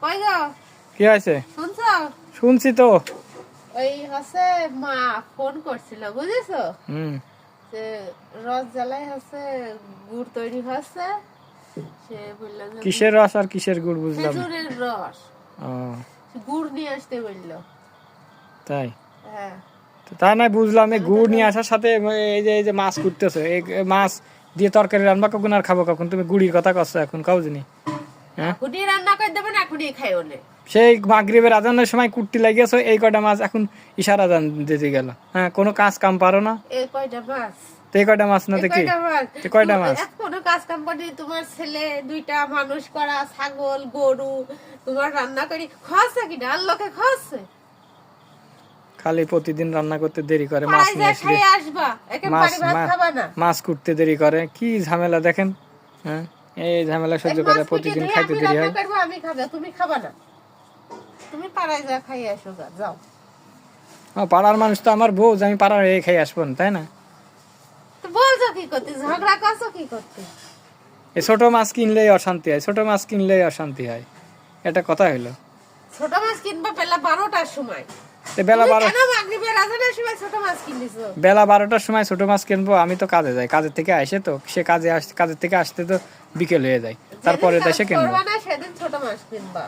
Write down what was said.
কই গো কি হয়েছে? শুনছো? শুনছি তো। ওই হচ্ছে মা ফোন করছিল বুঝেছো, যে রস জ্বালায় হচ্ছে গুড় তৈরি হচ্ছে। সে বললো যে কিসের রস আর কিসের গুড় বুঝলাম। খেজুরের রস, ও গুড় নিয়ে আসতে বললো। তাই? হ্যাঁ তা না বুঝলাম, এই গুড় নিয়ে আসার সাথে এই যে মাছ কুটতেছে, এই মাছ দিয়ে তরকারি রান্না কখন আর খাবো কখন? তুমি গুড়ির কথা কচ্ছো এখন, কাউ জানি। হ্যাঁ, এখনই রান্না করে দেবেন, এখনই খাই ওনে। সেই মাগরিবের আজানের সময় কুটতে লাগিয়েছো, এই কয়টা মাছ এখন ইশারা আজান দিতে গেল। হ্যাঁ, কোনো কাজ কাম পারো না? এই কয়টা মাছ, তো এই কয়টা মাছ না দেখি, কয়টা মাছ? কোনো কাজ কাম করে তোমার ছেলে দুইটা মানুষ করা, ছাগল গরু তোমার রান্না করি খাওয়াচ্ছে কিনা? আর লোকে খাওয়াচ্ছে? খালি প্রতিদিন রান্না করতে দেরি করে, মাছ নিয়ে আসলে আসবা একেবারে ভাত খাবা না, মাছ কুটতে দেরি করে, কি ঝামেলা দেখেন। হ্যাঁ, এই ঝামেলা সহ্য করে প্রতিদিন খাইতে দেরি হয়। আমি খাবো, তুমি খাবা না? তুমি পাড়ায় যা খাই আসো, যাও। পাড়ার মানুষ তো আমার বউ, আমি পাড়ার এই খাই আসবো না, তাই না? তো বলছো কি করতে, ঝগড়া করছো কি করতে? এই ছোট মাছ কিনলেই অশান্তি হয়, ছোট মাছ কিনলেই অশান্তি হয়, এটা কথা হইলো? ছোট মাছ কিনবা বেলা 12টার সময়, বেলা 12 বেলা 12টার সময় ছোট মাছ কিনবো? আমি তো কাজে যাই, কাজের থেকে আসে তো সে কাজের থেকে আসতে তো বিকেল হয়ে যায়, তারপরে দেশে কিনবো। সেদিন ছোট মাছ কিনবা।